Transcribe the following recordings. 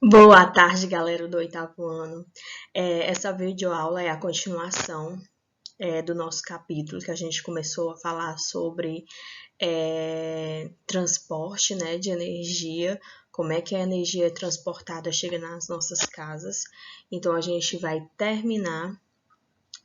Boa tarde, galera do oitavo ano. Essa videoaula é a continuação do nosso capítulo que a gente começou a falar sobre transporte, né, de energia, como é que a energia transportada chega nas nossas casas. Então, a gente vai terminar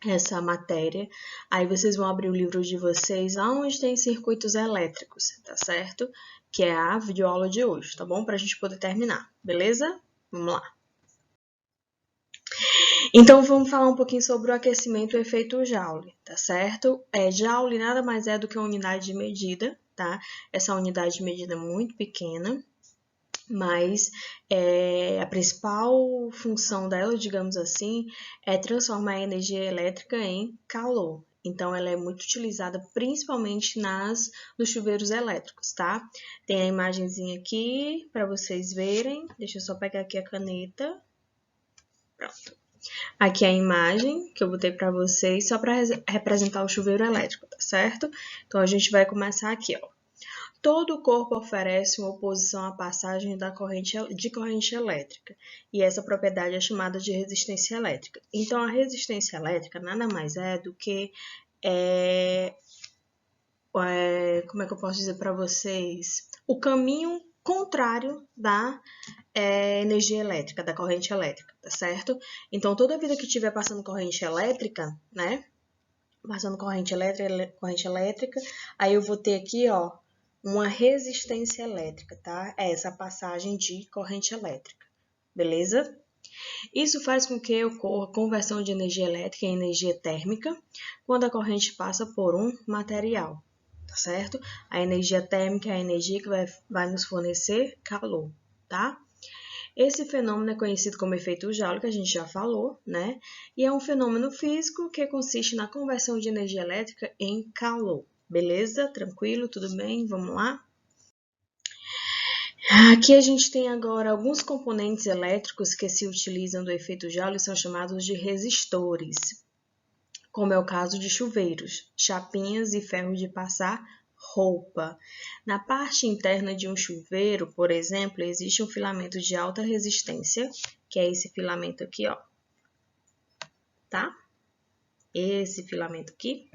essa matéria. Aí vocês vão abrir o livro de vocês aonde tem circuitos elétricos, tá certo? Que é a videoaula de hoje, tá bom? Para a gente poder terminar, beleza? Vamos lá. Então, vamos falar um pouquinho sobre o aquecimento e o efeito Joule, tá certo? Joule nada mais é do que uma unidade de medida, tá? Essa unidade de medida é muito pequena, mas a principal função dela, digamos assim, é transformar a energia elétrica em calor. Então, ela é muito utilizada principalmente nos chuveiros elétricos, tá? Tem a imagenzinha aqui para vocês verem. Deixa eu só pegar aqui a caneta. Pronto. Aqui é a imagem que eu botei para vocês só para representar o chuveiro elétrico, tá certo? Então, a gente vai começar aqui, ó. Todo o corpo oferece uma oposição à passagem de corrente elétrica, e essa propriedade é chamada de resistência elétrica. Então, a resistência elétrica nada mais é do que como é que eu posso dizer para vocês? O caminho contrário da energia elétrica, da corrente elétrica, tá certo? Então, toda vida que estiver passando corrente elétrica, né? Passando corrente elétrica, aí eu vou ter aqui, ó, uma resistência elétrica, tá? É essa passagem de corrente elétrica, beleza? Isso faz com que ocorra a conversão de energia elétrica em energia térmica quando a corrente passa por um material, tá certo? A energia térmica é a energia que vai nos fornecer calor, tá? Esse fenômeno é conhecido como efeito Joule, que a gente já falou, né? E é um fenômeno físico que consiste na conversão de energia elétrica em calor. Beleza? Tranquilo? Tudo bem? Vamos lá? Aqui a gente tem agora alguns componentes elétricos que se utilizam do efeito Joule e são chamados de resistores, como é o caso de chuveiros, chapinhas e ferros de passar roupa. Na parte interna de um chuveiro, por exemplo, existe um filamento de alta resistência, que é esse filamento aqui, ó. Tá? Esse filamento aqui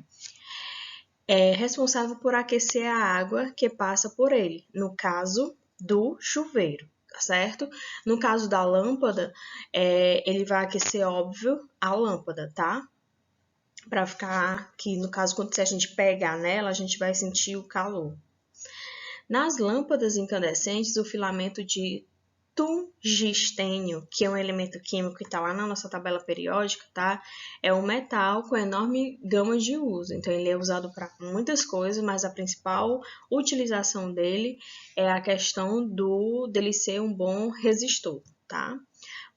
é responsável por aquecer a água que passa por ele, no caso do chuveiro, tá certo? No caso da lâmpada, ele vai aquecer, óbvio, a lâmpada, tá? Para ficar que, no caso, quando a gente pegar nela, a gente vai sentir o calor. Nas lâmpadas incandescentes, o filamento de tungstênio, que é um elemento químico que está lá na nossa tabela periódica, tá? É um metal com enorme gama de uso. Então, ele é usado para muitas coisas, mas a principal utilização dele é a questão dele ser um bom resistor, tá?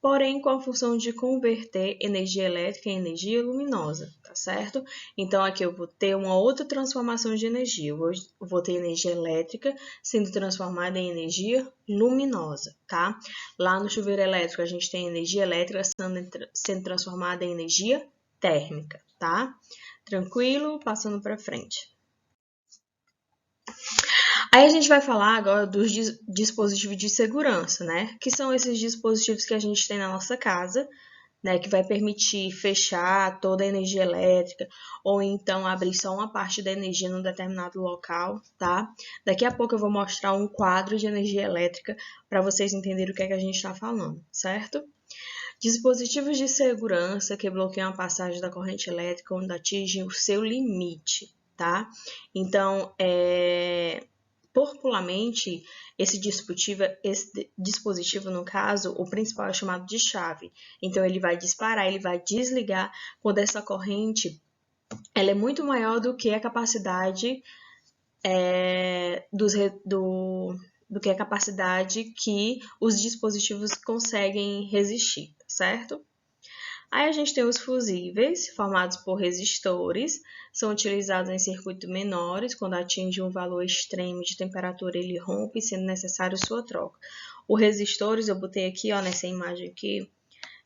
Porém com a função de converter energia elétrica em energia luminosa, tá certo? Então, aqui eu vou ter uma outra transformação de energia. Eu vou ter energia elétrica sendo transformada em energia luminosa, tá? Lá no chuveiro elétrico, a gente tem energia elétrica sendo transformada em energia térmica, tá? Tranquilo? Passando para frente. Aí a gente vai falar agora dos dispositivos de segurança, né? Que são esses dispositivos que a gente tem na nossa casa, né? Que vai permitir fechar toda a energia elétrica ou então abrir só uma parte da energia num determinado local, tá? Daqui a pouco eu vou mostrar um quadro de energia elétrica para vocês entenderem o que é que a gente está falando, certo? Dispositivos de segurança que bloqueiam a passagem da corrente elétrica quando atingem o seu limite, tá? Então, popularmente, esse dispositivo, no caso, o principal é chamado de chave. Então, ele vai disparar, ele vai desligar quando essa corrente ela é muito maior do que a capacidade do que a capacidade que os dispositivos conseguem resistir, certo? Aí a gente tem os fusíveis, formados por resistores, são utilizados em circuitos menores, quando atinge um valor extremo de temperatura ele rompe, sendo necessário sua troca. Os resistores, eu botei aqui, ó, nessa imagem aqui,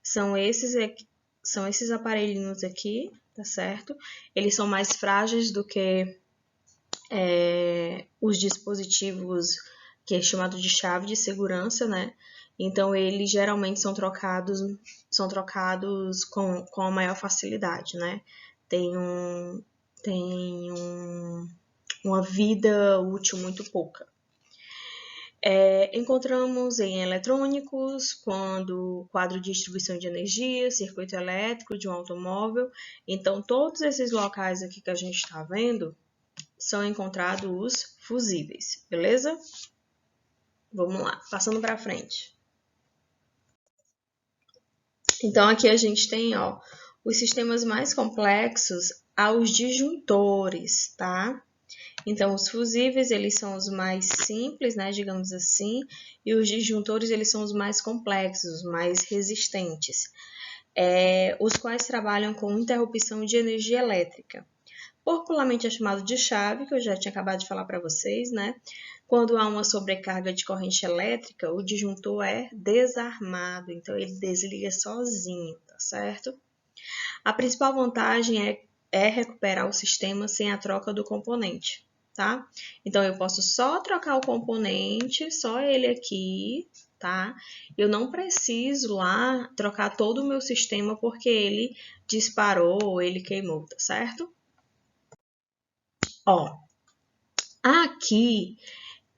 são esses aparelhinhos aqui, tá certo? Eles são mais frágeis do que os dispositivos que é chamado de chave de segurança, né? Então, eles geralmente são trocados com a maior facilidade, né? Tem uma vida útil muito pouca. Encontramos em eletrônicos, quando quadro de distribuição de energia, circuito elétrico de um automóvel. Então, todos esses locais aqui que a gente está vendo são encontrados os fusíveis, beleza? Vamos lá, passando para frente. Então, aqui a gente tem, os sistemas mais complexos aos disjuntores, tá? Então, os fusíveis, eles são os mais simples, né, digamos assim, e os disjuntores, eles são os mais complexos, os mais resistentes, os quais trabalham com interrupção de energia elétrica. Popularmente é chamado de chave, que eu já tinha acabado de falar para vocês, né? Quando há uma sobrecarga de corrente elétrica, o disjuntor é desarmado, então ele desliga sozinho, tá certo? A principal vantagem é recuperar o sistema sem a troca do componente, tá? Então, eu posso só trocar o componente, só ele aqui, tá? Eu não preciso lá trocar todo o meu sistema porque ele disparou ou ele queimou, tá certo? Ó, aqui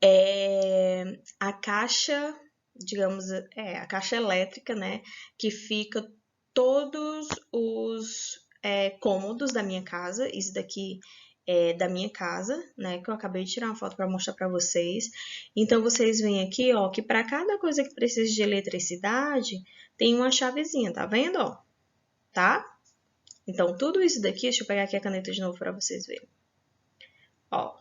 é a caixa, digamos, a caixa elétrica, né? Que fica todos os cômodos da minha casa. Isso daqui é da minha casa, né? Que eu acabei de tirar uma foto para mostrar para vocês. Então, vocês veem aqui, ó, que para cada coisa que precisa de eletricidade, tem uma chavezinha, tá vendo, ó? Tá? Então, tudo isso daqui, deixa eu pegar aqui a caneta de novo para vocês verem. Ó,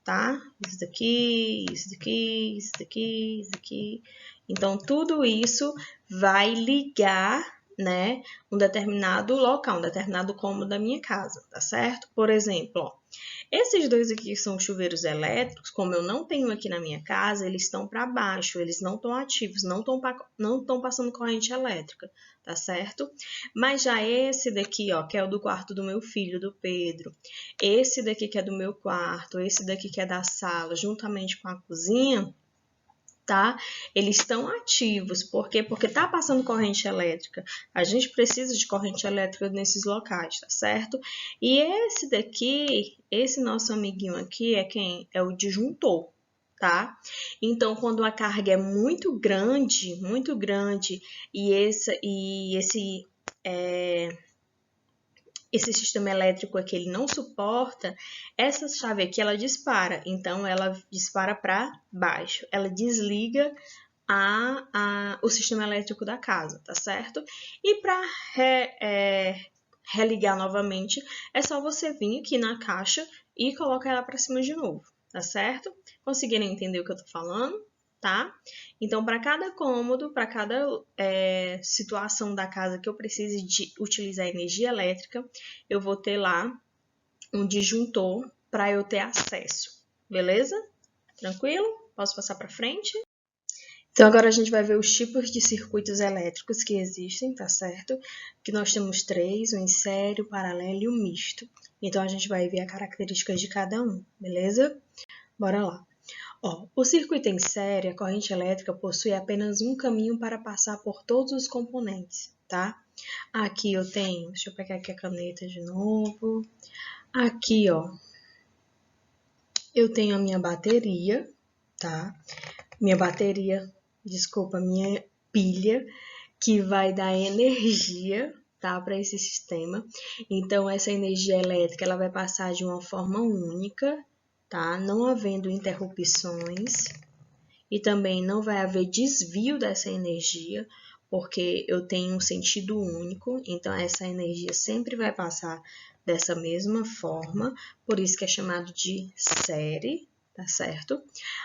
tá? Isso daqui, isso daqui, isso daqui, isso daqui. Então, tudo isso vai ligar, né, um determinado local, um determinado cômodo da minha casa, tá certo? Por exemplo, ó, esses dois aqui são chuveiros elétricos, como eu não tenho aqui na minha casa, eles estão para baixo, eles não estão ativos, não estão passando corrente elétrica, tá certo? Mas já esse daqui, ó, que é o do quarto do meu filho, do Pedro, esse daqui que é do meu quarto, esse daqui que é da sala, juntamente com a cozinha, tá? Eles estão ativos. Por quê? Porque tá passando corrente elétrica. A gente precisa de corrente elétrica nesses locais, tá certo? E esse daqui, esse nosso amiguinho aqui é quem? É o disjuntor, tá? Então, quando a carga é muito grande, e esse sistema elétrico aqui ele não suporta, essa chave aqui ela dispara, então ela dispara para baixo, ela desliga o sistema elétrico da casa, tá certo? E para religar novamente, é só você vir aqui na caixa e colocar ela para cima de novo, tá certo? Conseguiram entender o que eu tô falando? Tá? Então, para cada cômodo, para cada situação da casa que eu precise de utilizar energia elétrica, eu vou ter lá um disjuntor para eu ter acesso, beleza? Tranquilo? Posso passar para frente? Então, agora a gente vai ver os tipos de circuitos elétricos que existem, tá certo? Que nós temos 3, o em série, o paralelo e o misto. Então, a gente vai ver as características de cada um, beleza? Bora lá. Ó, o circuito em série, a corrente elétrica possui apenas um caminho para passar por todos os componentes, tá? Aqui eu tenho, deixa eu pegar aqui a caneta de novo. Aqui, ó, eu tenho a minha bateria, tá? Minha pilha, que vai dar energia, tá, para esse sistema. Então, essa energia elétrica, ela vai passar de uma forma única, tá? Não havendo interrupções e também não vai haver desvio dessa energia, porque eu tenho um sentido único, então essa energia sempre vai passar dessa mesma forma, por isso que é chamado de série, tá certo?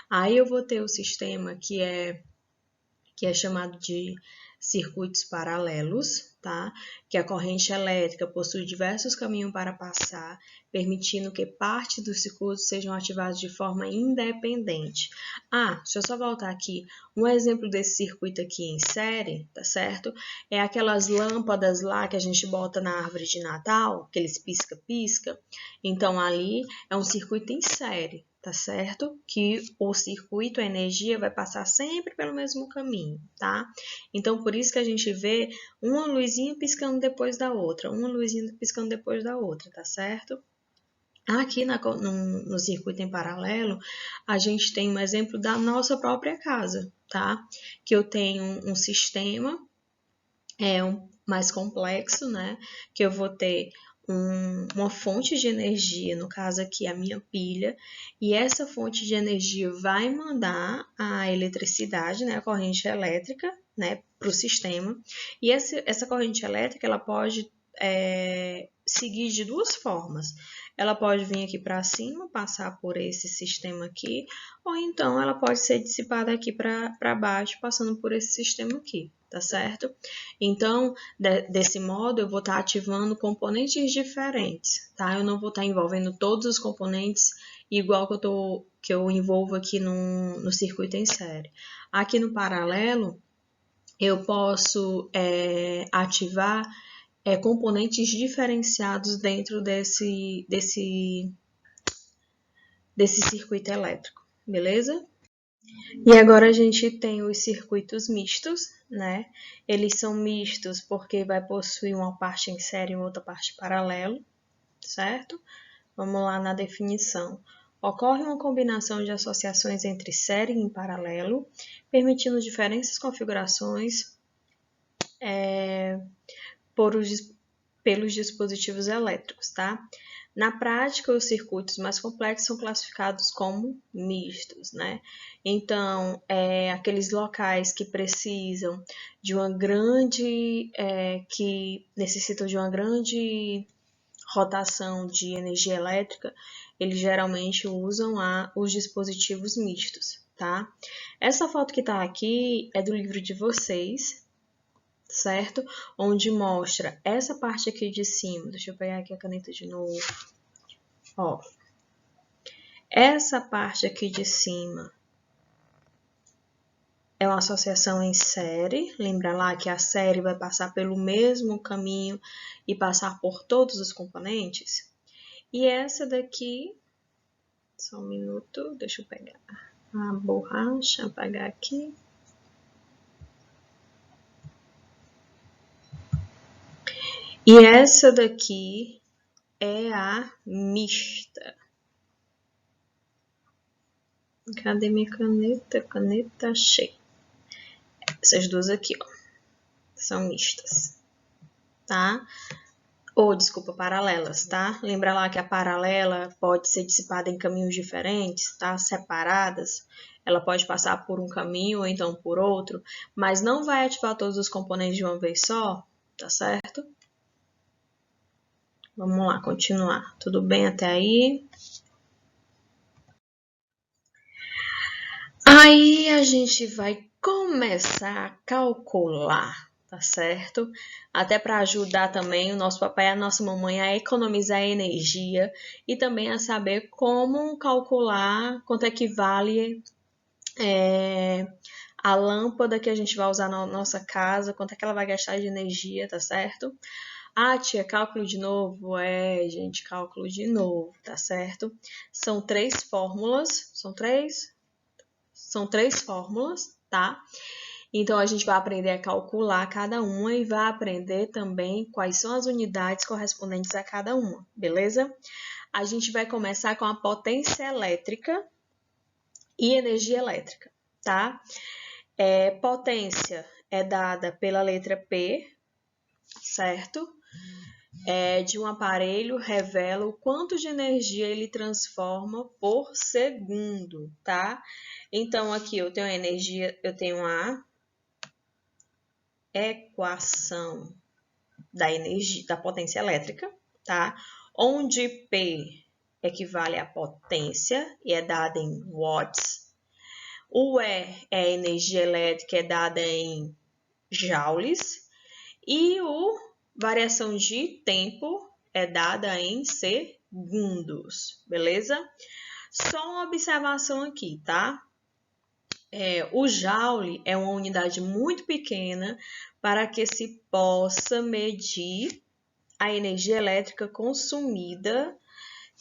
Aí eu vou ter o sistema que é chamado de circuitos paralelos, tá? Que a corrente elétrica possui diversos caminhos para passar permitindo que parte dos circuitos sejam ativados de forma independente. Deixa eu só voltar aqui. Um exemplo desse circuito aqui em série, tá certo? É aquelas lâmpadas lá que a gente bota na árvore de Natal, aqueles pisca-pisca. Então, ali é um circuito em série, tá certo? Que o circuito, a energia vai passar sempre pelo mesmo caminho, tá? Então, por isso que a gente vê uma luzinha piscando depois da outra, uma luzinha piscando depois da outra, tá certo? Aqui no circuito em paralelo, a gente tem um exemplo da nossa própria casa, tá? Que eu tenho um sistema mais complexo, né? Que eu vou ter uma fonte de energia, no caso aqui a minha pilha, e essa fonte de energia vai mandar a eletricidade, né, a corrente elétrica, né, para o sistema. E essa corrente elétrica ela pode seguir de duas formas. Ela pode vir aqui para cima, passar por esse sistema aqui, ou então ela pode ser dissipada aqui para baixo, passando por esse sistema aqui, tá certo? Então, desse modo, eu vou estar ativando componentes diferentes, tá? Eu não vou estar envolvendo todos os componentes igual que eu envolvo aqui no circuito em série. Aqui no paralelo, eu posso ativar componentes diferenciados dentro desse circuito elétrico, beleza? E agora a gente tem os circuitos mistos, né? Eles são mistos porque vai possuir uma parte em série e outra parte paralelo, certo? Vamos lá na definição. Ocorre uma combinação de associações entre série e em paralelo, permitindo diferentes configurações pelos dispositivos elétricos, tá? Na prática, os circuitos mais complexos são classificados como mistos, né? Então, aqueles locais que precisam de uma grande, que necessitam de uma grande rotação de energia elétrica, eles geralmente usam os dispositivos mistos, tá? Essa foto que tá aqui é do livro de vocês, certo? Onde mostra essa parte aqui de cima. Deixa eu pegar aqui a caneta de novo. Ó, essa parte aqui de cima é uma associação em série. Lembra lá que a série vai passar pelo mesmo caminho e passar por todos os componentes? E essa daqui, só um minuto, deixa eu pegar a borracha, apagar aqui. E essa daqui é a mista. Cadê minha caneta? Caneta achei. Essas duas aqui, ó, são mistas, tá? Desculpa, paralelas, tá? Lembra lá que a paralela pode ser dissipada em caminhos diferentes, tá? Separadas. Ela pode passar por um caminho ou então por outro, mas não vai ativar todos os componentes de uma vez só, tá certo? Vamos lá, continuar. Tudo bem até aí? Aí a gente vai começar a calcular, tá certo? Até para ajudar também o nosso papai e a nossa mamãe a economizar energia e também a saber como calcular quanto é que vale a lâmpada que a gente vai usar na nossa casa, quanto é que ela vai gastar de energia, tá certo? Tia, cálculo de novo? Gente, cálculo de novo, tá certo? São três fórmulas, são três fórmulas, tá? Então, a gente vai aprender a calcular cada uma e vai aprender também quais são as unidades correspondentes a cada uma, beleza? A gente vai começar com a potência elétrica e energia elétrica, tá? Potência é dada pela letra P, certo? De um aparelho revela o quanto de energia ele transforma por segundo, tá? Então, aqui eu tenho a energia, eu tenho a equação da energia, da potência elétrica, tá? Onde P equivale à potência e é dada em watts. O E é a energia elétrica, é dada em joules. E o variação de tempo é dada em segundo. segundos, beleza? Só uma observação aqui, tá? O joule é uma unidade muito pequena para que se possa medir a energia elétrica consumida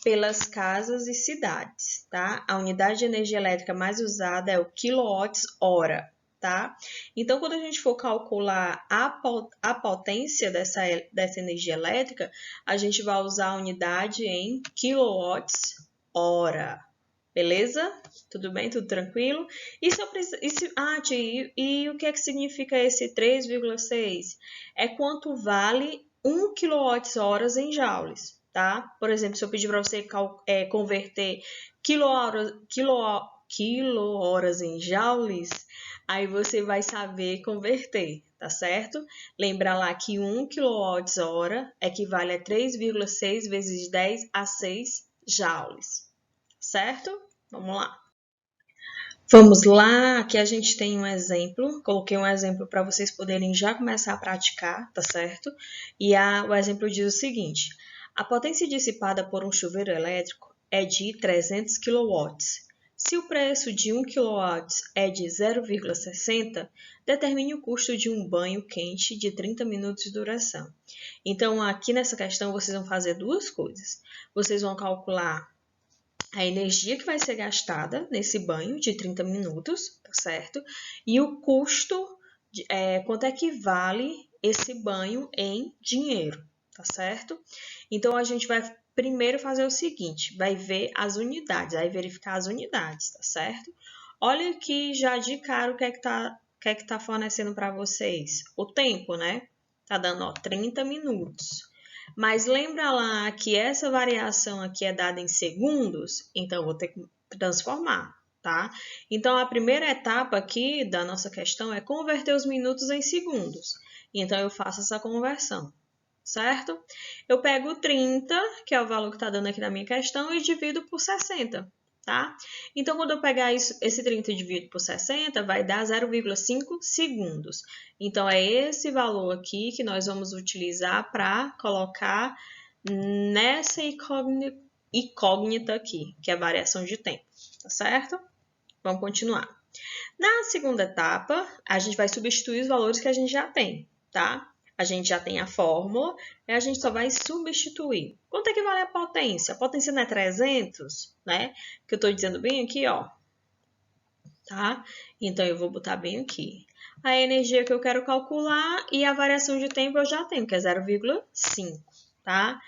pelas casas e cidades, tá? A unidade de energia elétrica mais usada é o quilowatts-hora, tá? Então, quando a gente for calcular a potência dessa energia elétrica, a gente vai usar a unidade em quilowatts-hora, beleza? Tudo bem? Tudo tranquilo? E o que é que significa esse 3,6? É quanto vale 1 kWh em joules, tá? Por exemplo, se eu pedir para você converter quilohoras em joules, aí você vai saber converter, tá certo? Lembra lá que 1 kWh equivale a 3,6 vezes 10 a 6 joules, certo? Vamos lá. Vamos lá, aqui a gente tem um exemplo, coloquei um exemplo para vocês poderem já começar a praticar, tá certo? E o exemplo diz o seguinte: a potência dissipada por um chuveiro elétrico é de 300 kW. Se o preço de 1 kW é de 0,60, determine o custo de um banho quente de 30 minutos de duração. Então, aqui nessa questão, vocês vão fazer duas coisas. Vocês vão calcular a energia que vai ser gastada nesse banho de 30 minutos, tá certo? E o custo, quanto é que vale esse banho em dinheiro, tá certo? Então, a gente vai primeiro fazer o seguinte, vai ver as unidades, vai verificar as unidades, tá certo? Olha aqui já de cara o que é que tá fornecendo para vocês. O tempo, né? Tá dando, ó, 30 minutos. Mas lembra lá que essa variação aqui é dada em segundos, então eu vou ter que transformar, tá? Então, a primeira etapa aqui da nossa questão é converter os minutos em segundos. Então, eu faço essa conversão, certo? Eu pego 30, que é o valor que está dando aqui na minha questão, e divido por 60, tá? Então, quando eu pegar esse 30 e divido por 60, vai dar 0,5 segundos. Então, é esse valor aqui que nós vamos utilizar para colocar nessa incógnita aqui, que é a variação de tempo, tá certo? Vamos continuar. Na segunda etapa, a gente vai substituir os valores que a gente já tem, tá? A gente já tem a fórmula, e a gente só vai substituir. Quanto é que vale a potência? A potência não é 300, né? Que eu estou dizendo bem aqui, ó. Tá? Então, eu vou botar bem aqui. A energia que eu quero calcular e a variação de tempo eu já tenho, que é 0,5, tá?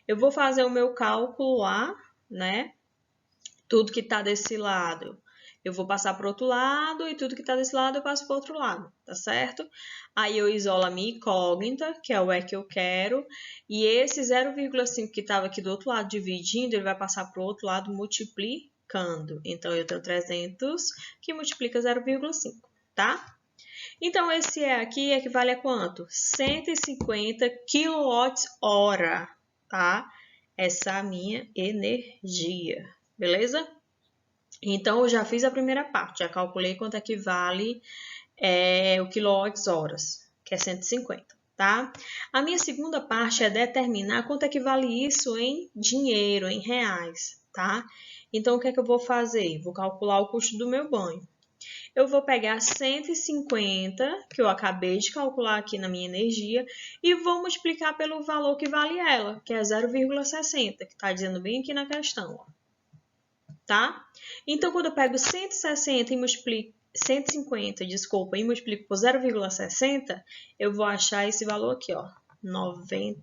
Eu vou fazer o meu cálculo lá, né? Tudo que está desse lado, eu vou passar para o outro lado e tudo que está desse lado eu passo para o outro lado, tá certo? Aí eu isolo a minha incógnita, que é o que eu quero, e esse 0,5 que estava aqui do outro lado dividindo, ele vai passar para o outro lado multiplicando. Então, eu tenho 300 que multiplica 0,5, tá? Então, esse aqui equivale a quanto? 150 kWh, tá? Essa é a minha energia, beleza? Então, eu já fiz a primeira parte, já calculei quanto é que vale o quilowatts-horas, que é 150, tá? A minha segunda parte é determinar quanto é que vale isso em dinheiro, em reais, tá? Então, o que é que eu vou fazer? Vou calcular o custo do meu banho. Eu vou pegar 150, que eu acabei de calcular aqui na minha energia, e vou multiplicar pelo valor que vale ela, que é 0,60, que está dizendo bem aqui na questão, ó. Tá? Então, quando eu pego 160 e multiplico 150, desculpa, e multiplico por 0,60, eu vou achar esse valor aqui, ó, R$90,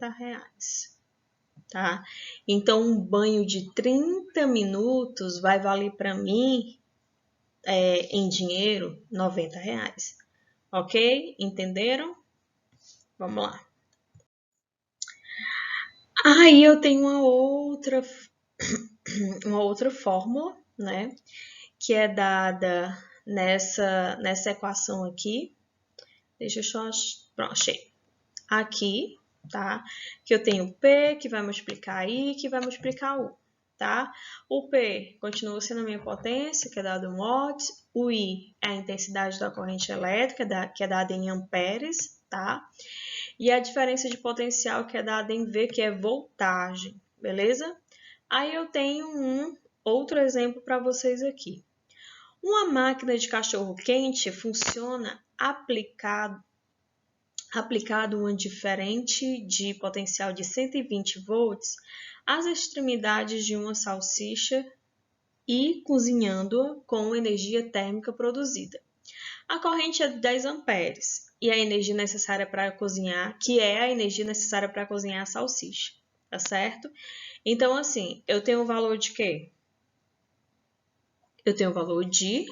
tá? Então, um banho de 30 minutos vai valer para mim, em dinheiro, R$90, ok? Entenderam? Vamos lá. Aí eu tenho uma outra fórmula, né? Que é dada nessa equação aqui. Deixa eu só... Pronto, achei. Aqui, tá? Que eu tenho P, que vai multiplicar I, que vai multiplicar U, tá? O P continua sendo a minha potência, que é dado em watts. O I é a intensidade da corrente elétrica, que é dada em amperes, tá? E a diferença de potencial, que é dada em V, que é voltagem, beleza? Aí eu tenho um outro exemplo para vocês aqui. Uma máquina de cachorro-quente funciona aplicado uma diferente de potencial de 120 volts às extremidades de uma salsicha e cozinhando-a com energia térmica produzida. A corrente é de 10 amperes e a energia necessária para cozinhar, que é a energia necessária para cozinhar a salsicha, tá certo? Então, assim, eu tenho o valor de quê? Eu tenho o valor de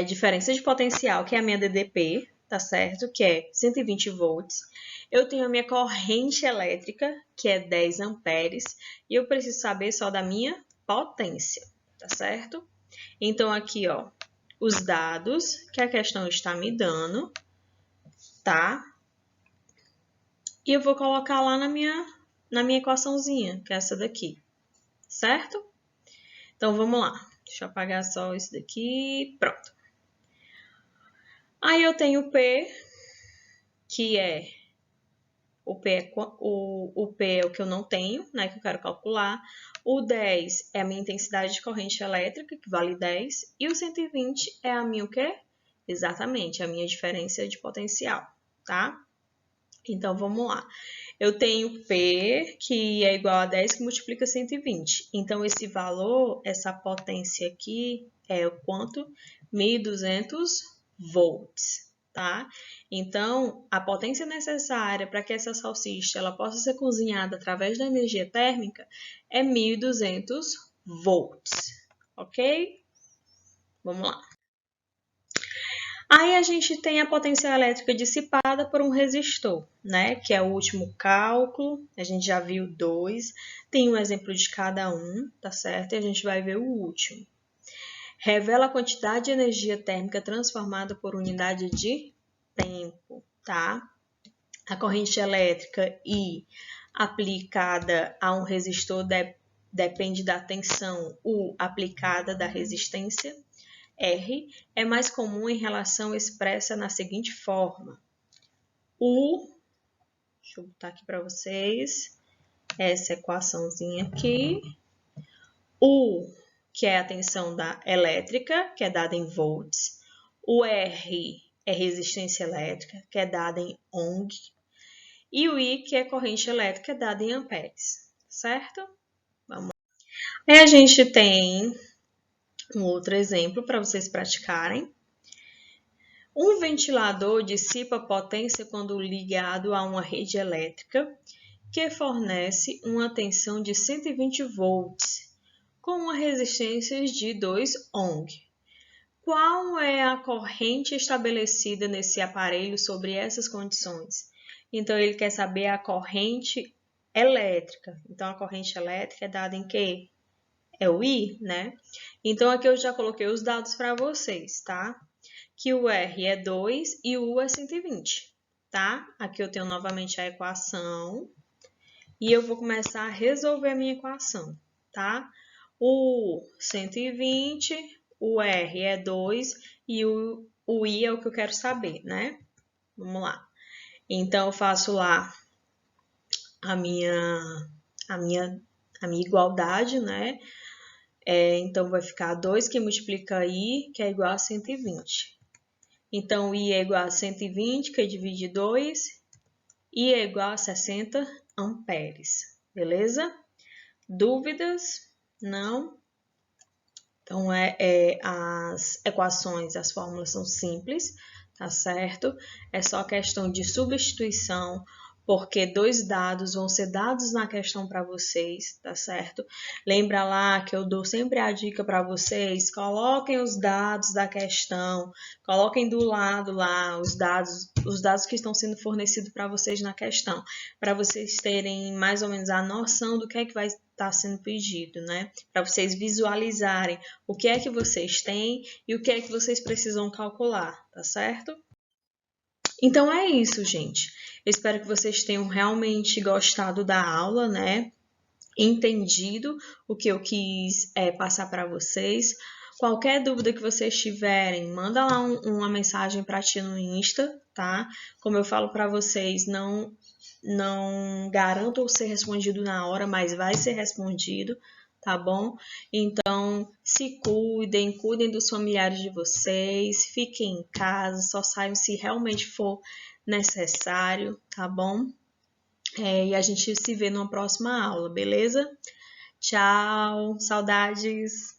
diferença de potencial, que é a minha DDP, tá certo? Que é 120 volts. Eu tenho a minha corrente elétrica, que é 10 amperes, e eu preciso saber só da minha potência, tá certo? Então, aqui, ó, os dados que a questão está me dando, tá? E eu vou colocar lá na minha equaçãozinha, que é essa daqui, certo? Então, vamos lá. Deixa eu apagar só isso daqui. Pronto. Aí eu tenho o P, que é o P é o que eu não tenho, né, que eu quero calcular. O 10 é a minha intensidade de corrente elétrica, que vale 10. E o 120 é a minha o quê? Exatamente, a minha diferença de potencial, tá? Então, vamos lá. Eu tenho P, que é igual a 10, que multiplica 120. Então, esse valor, essa potência aqui, é o quanto? 1.200 volts, tá? Então, a potência necessária para que essa salsicha ela possa ser cozinhada através da energia térmica é 1.200 volts, ok? Vamos lá. Aí a gente tem a potência elétrica dissipada por um resistor, né? Que é o último cálculo. A gente já viu 2. Tem um exemplo de cada um, tá certo? E a gente vai ver o último. Revela a quantidade de energia térmica transformada por unidade de tempo, tá? A corrente elétrica I aplicada a um resistor depende da tensão U aplicada da resistência R é mais comum em relação expressa na seguinte forma. Deixa eu botar aqui para vocês, essa equaçãozinha aqui. U, que é a tensão da elétrica, que é dada em volts. O R é resistência elétrica, que é dada em ohm. E o I, que é corrente elétrica, é dada em amperes, certo? Vamos. Aí a gente tem um outro exemplo para vocês praticarem. Um ventilador dissipa potência quando ligado a uma rede elétrica que fornece uma tensão de 120 volts com uma resistência de 2 ohm. Qual é a corrente estabelecida nesse aparelho sobre essas condições? Então, ele quer saber a corrente elétrica. Então, a corrente elétrica é dada em quê? É o I, né? Então, aqui eu já coloquei os dados para vocês, tá? Que o R é 2 e o U é 120, tá? Aqui eu tenho novamente a equação e eu vou começar a resolver a minha equação, tá? O 120, o R é 2 e o I é o que eu quero saber, né? Vamos lá. Então, eu faço lá a minha igualdade, né? Então, vai ficar 2 que multiplica I, que é igual a 120. Então, I é igual a 120, que divide 2, I é igual a 60 amperes, beleza? Dúvidas? Não? Então, as equações, as fórmulas são simples, tá certo? É só questão de substituição, porque 2 dados vão ser dados na questão para vocês, tá certo? Lembra lá que eu dou sempre a dica para vocês, coloquem os dados da questão, coloquem do lado lá os dados que estão sendo fornecidos para vocês na questão, para vocês terem mais ou menos a noção do que é que vai estar sendo pedido, né? Para vocês visualizarem o que é que vocês têm e o que é que vocês precisam calcular, tá certo? Então é isso, gente. Eu espero que vocês tenham realmente gostado da aula, né? Entendido o que eu quis passar para vocês. Qualquer dúvida que vocês tiverem, manda lá uma mensagem para ti no Insta, tá? Como eu falo para vocês, não garanto ser respondido na hora, mas vai ser respondido, tá bom? Então, se cuidem, cuidem dos familiares de vocês, fiquem em casa, só saiam se realmente for necessário, tá bom? E a gente se vê numa próxima aula, beleza? Tchau, saudades!